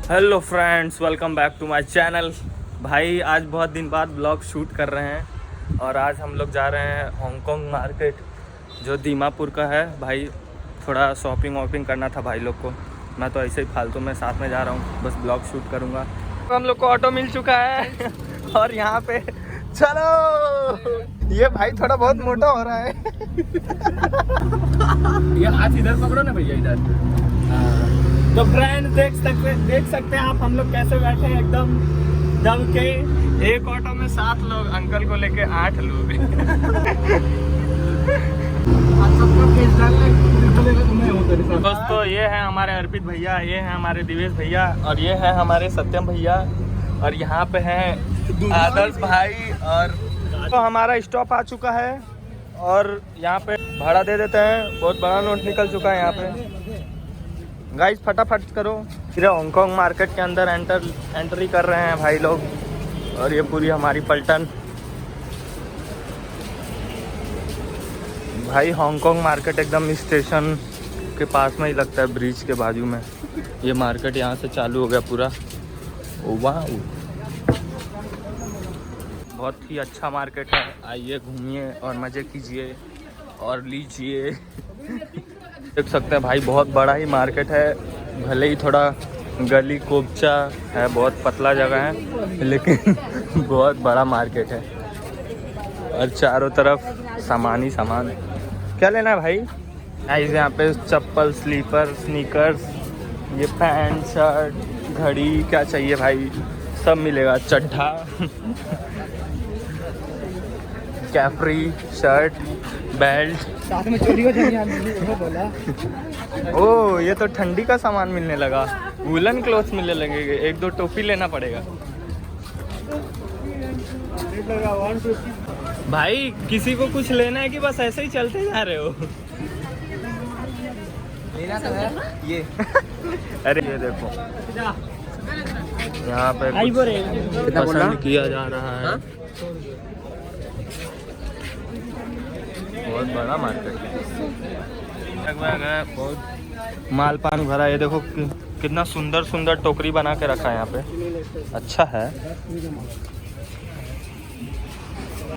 Hello friends, welcome back to my channel. भाई आज बहुत दिन बाद ब्लॉग शूट कर रहे हैं और आज हम लोग जा रहे हैं हांगकांग मार्केट जो दीमापुर का है। भाई थोड़ा शॉपिंग वॉपिंग करना था भाई लोग को। मैं तो ऐसे ही फालतू में साथ में जा रहा हूँ, बस ब्लॉग शूट करूँगा। तो हम लोग को ऑटो मिल चुका है और यहाँ पे चलो। ये भाई थोड़ा बहुत मोटा हो रहा है। ये हाथ इधर पकड़ो ना भैया, इधर। तो फ्रेंड्स देख सकते हैं आप हम लोग कैसे बैठे हैं एकदम दम के। एक ऑटो में 7 लोग, अंकल को लेके 8 लोग। दोस्तों ये है हमारे अर्पित भैया, ये है हमारे दिवेश भैया और ये है हमारे सत्यम भैया और यहाँ पे हैं आदर्श भाई। और तो हमारा स्टॉप आ चुका है और यहाँ पे भाड़ा दे देते हैं। बहुत बड़ा नोट निकल चुका है यहाँ पे। गाइस फटाफट करो। फिर हांगकांग मार्केट के अंदर एंट्री कर रहे हैं भाई लोग और ये पूरी हमारी पलटन। भाई हांगकांग मार्केट एकदम स्टेशन के पास में ही लगता है, ब्रिज के बाजू में। ये मार्केट यहाँ से चालू हो गया पूरा। वाह, बहुत ही अच्छा मार्केट है। आइए घूमिए और मज़े कीजिए और लीजिए। देख सकते हैं भाई बहुत बड़ा ही मार्केट है, भले ही थोड़ा गली कोपचा है, बहुत पतला जगह है लेकिन बहुत बड़ा मार्केट है और चारों तरफ सामान ही सामान। क्या लेना है भाई? गाइस यहाँ पे चप्पल, स्लीपर, स्नीकर्स, ये पैंट, शर्ट, घड़ी, क्या चाहिए भाई सब मिलेगा। चड्ढा, कैफ्री, शर्ट, बेल्ट, साथ में चोरी को बोला। ओ ये तो ठंडी का सामान मिलने लगा। वुलन क्लॉथ्स मिलने लगेंगे। 1-2 टोपी लेना पड़ेगा भाई। किसी को कुछ लेना है कि बस ऐसे ही चलते जा रहे हो? लेना तो है ये। अरे ये देखो यहाँ पे कुछ पसंद किया जा रहा है। बहुत बड़ा मार्केट है, बहुत माल पान भरा है। ये देखो कितना सुंदर सुंदर टोकरी बना के रखा है यहाँ पे, अच्छा है।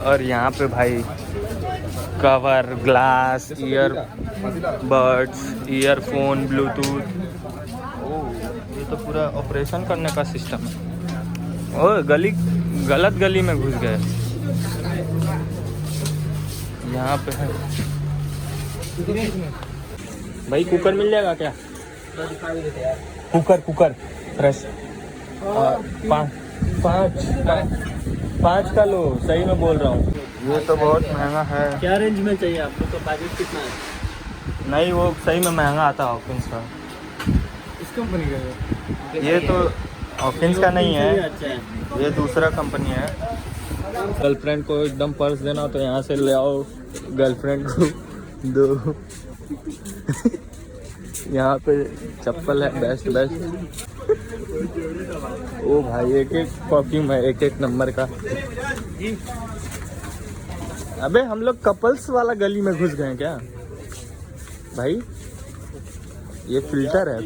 और यहाँ पे भाई cover, glass, ear buds, earphone, Bluetooth. ये तो पूरा ऑपरेशन करने का सिस्टम है। और गलत गली में घुस गए। यहाँ पे है भाई, कुकर मिल जाएगा क्या? Cooker fresh. 5 का लो, सही में बोल रहा हूँ। ये तो बहुत महंगा है। क्या रेंज में चाहिए आपको? तो पैकेट कितना है? नहीं वो सही में महंगा आता है हॉकिंस का। इस कंपनी का है? ये तो हॉकिंस का नहीं है, अच्छा है। ये दूसरा कंपनी है। गर्लफ्रेंड को एकदम पर्स देना तो यहाँ से ले आओ, गर्लफ्रेंड को दो। यहाँ पे चप्पल है, बेस्ट। ओ भाई एक परफ्यूम है, एक नंबर का। अबे हम लोग कपल्स वाला गली में घुस गए क्या भाई? ये फिल्टर है।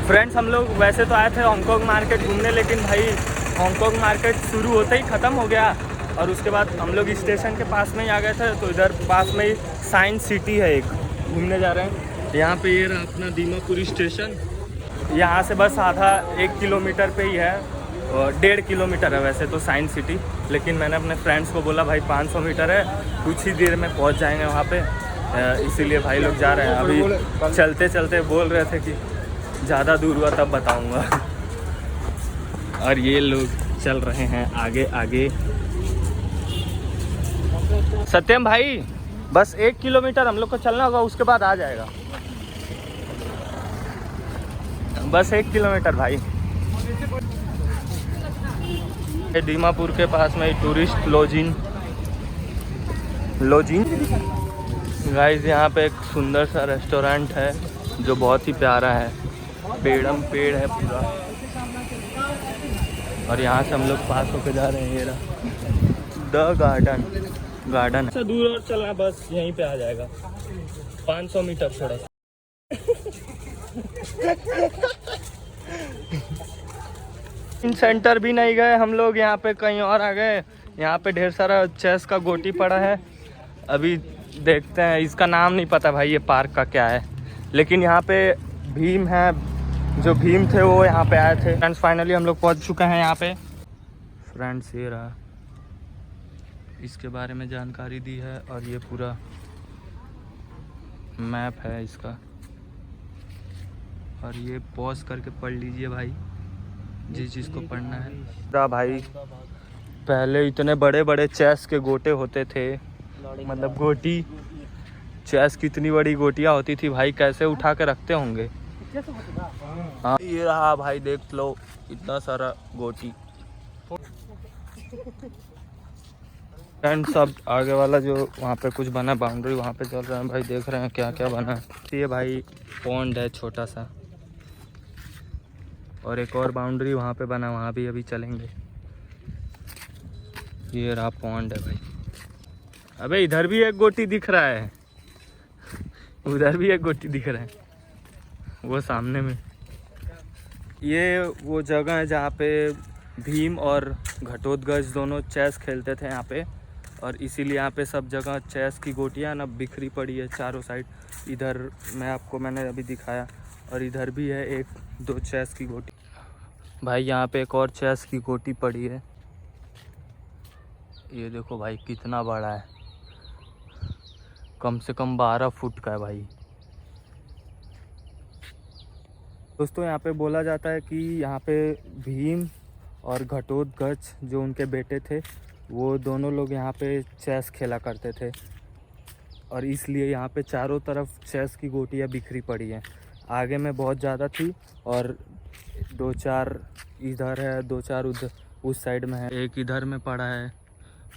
फ्रेंड्स हम लोग वैसे तो आए थे हांगकांग मार्केट घूमने, लेकिन भाई हांगकांग मार्केट शुरू होते ही ख़त्म हो गया और उसके बाद हम लोग स्टेशन के पास में ही आ गए थे। तो इधर पास में ही साइंस सिटी है, एक घूमने जा रहे हैं। यहाँ पे ये रहा अपना दीमापुर स्टेशन। यहाँ से बस आधा 1 किलोमीटर पे ही है और 1.5 किलोमीटर है वैसे तो साइंस सिटी। लेकिन मैंने अपने फ्रेंड्स को बोला भाई 500 मीटर है, कुछ ही देर में पहुँच जाएंगे वहाँ पे, इसीलिए भाई लोग जा रहे हैं। अभी चलते चलते बोल रहे थे कि ज़्यादा दूर हुआ तब बताऊँगा। और ये लोग चल रहे हैं आगे। सत्यम भाई बस 1 किलोमीटर हम लोग को चलना होगा, उसके बाद आ जाएगा। बस 1 किलोमीटर भाई। दीमापुर के पास में टूरिस्ट लॉजिंग। गाइस यहाँ पे एक सुंदर सा रेस्टोरेंट है जो बहुत ही प्यारा है, पेड़ है पूरा। और यहाँ से हम लोग पास होके जा रहे हैं। ये रहा द गार्डन से दूर और चलना, बस यहीं पे आ जाएगा। 500 मीटर थोड़ा सा। इन सेंटर भी नहीं गए हम लोग, यहाँ पे कहीं और आ गए। यहाँ पे ढेर सारा चेस का गोटी पड़ा है। अभी देखते हैं, इसका नाम नहीं पता भाई ये पार्क का क्या है, लेकिन यहाँ पे भीम है, जो भीम थे वो यहाँ पे आए थे। फ्रेंड्स फाइनली हम लोग पहुँच चुके हैं यहाँ पे। फ्रेंड्स ये रहा, इसके बारे में जानकारी दी है और ये पूरा मैप है इसका, और ये पॉज करके पढ़ लीजिए भाई जिस चीज़ को पढ़ना है। भाई पहले इतने बड़े बड़े चेस के गोटे होते थे, मतलब गोटी, चेस की इतनी बड़ी गोटियाँ होती थी भाई, कैसे उठा के रखते होंगे। हाँ ये रहा भाई, देख लो इतना सारा गोटी। एंड सब आगे वाला जो वहाँ पे कुछ बना बाउंड्री, वहाँ पे चल रहा है भाई, देख रहे हैं क्या क्या बना है। ये भाई पॉन्ड है छोटा सा, और एक और बाउंड्री वहाँ पे बना, वहाँ भी अभी चलेंगे। ये रहा पॉन्ड है भाई। अबे इधर भी एक गोटी दिख रहा है, उधर भी एक गोटी दिख रहा है, वो सामने में। ये वो जगह है जहाँ पे भीम और घटोत्कच दोनों चेस खेलते थे यहाँ पे, और इसीलिए यहाँ पे सब जगह चेस की गोटियाँ ना बिखरी पड़ी है चारों साइड। इधर मैंने अभी दिखाया, और इधर भी है एक दो चेस की गोटी। भाई यहाँ पे एक और चेस की गोटी पड़ी है, ये देखो भाई कितना बड़ा है, कम से कम 12 फुट का है भाई। दोस्तों यहाँ पे बोला जाता है कि यहाँ पे भीम और घटोत्कच जो उनके बेटे थे, वो दोनों लोग यहाँ पे चेस खेला करते थे, और इसलिए यहाँ पे चारों तरफ चेस की गोटियाँ बिखरी पड़ी हैं। आगे में बहुत ज़्यादा थी, और 2-4 इधर है, 2-4 उधर उस साइड में है, एक इधर में पड़ा है,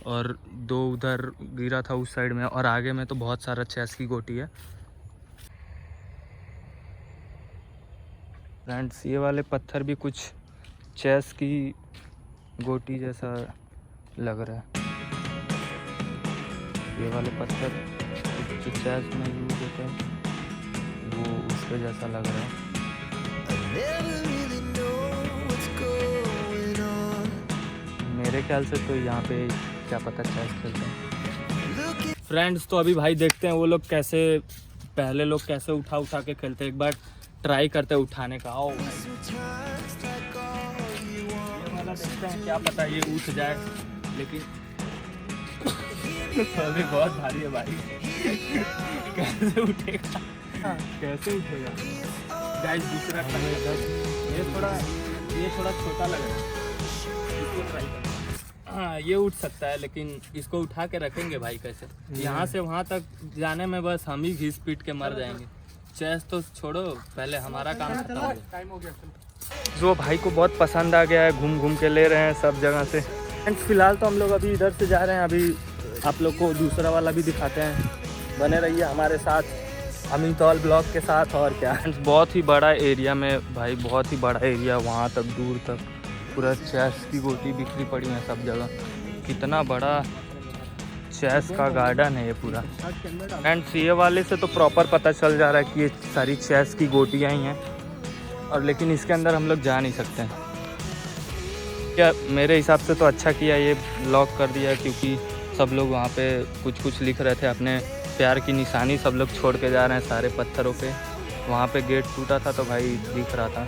और 2 उधर गिरा था उस साइड में, और आगे में तो बहुत सारा चेस की गोटी है। फ्रेंड्स ये वाले पत्थर भी कुछ चेस की गोटी जैसा लग रहा है। ये वाले पत्थर जो चेस में यूज होते हैं वो उसके जैसा लग रहा है। मेरे ख्याल से तो यहाँ पे क्या पता चेस खेलते हैं। फ्रेंड्स तो अभी भाई देखते हैं वो लोग कैसे, पहले लोग कैसे उठा उठा के खेलते हैं, एक बार ट्राई करते हैं उठाने का। आओ देखते हैं, क्या पता ये उठ जाए, लेकिन अभी बहुत भारी है भाई। कैसे उठेगा, कैसे उठेगा गाइस। दूसरा ये थोड़ा छोटा लग रहा है, इसको ट्राई करें। हाँ ये उठ सकता है, लेकिन इसको उठा के रखेंगे भाई कैसे। यहाँ से वहाँ तक जाने में बस हम ही घिस पीट के मर जाएंगे। चेस तो छोड़ो, पहले हमारा काम खत्म हो गया। जो भाई को बहुत पसंद आ गया है, घूम घूम के ले रहे हैं सब जगह से। फ्रेंड्स फिलहाल तो हम लोग अभी इधर से जा रहे हैं, अभी आप लोग को दूसरा वाला भी दिखाते हैं। बने रहिए हमारे साथ अमितौल ब्लॉग के साथ। और क्या, बहुत ही बड़ा एरिया में भाई, बहुत ही बड़ा एरिया, वहाँ तक दूर तक पूरा चेस की गोटी बिखरी पड़ी है सब जगह। कितना बड़ा चेस का गार्डन है ये पूरा। एंड ये वाले से तो प्रॉपर पता चल जा रहा है कि ये सारी चेस की गोटियाँ ही हैं, और लेकिन इसके अंदर हम लोग जा नहीं सकते हैं। क्या मेरे हिसाब से तो अच्छा किया ये लॉक कर दिया, क्योंकि सब लोग वहाँ पे कुछ लिख रहे थे, अपने प्यार की निशानी सब लोग छोड़ के जा रहे हैं सारे पत्थरों पे। वहाँ पे गेट टूटा था तो भाई दिख रहा था।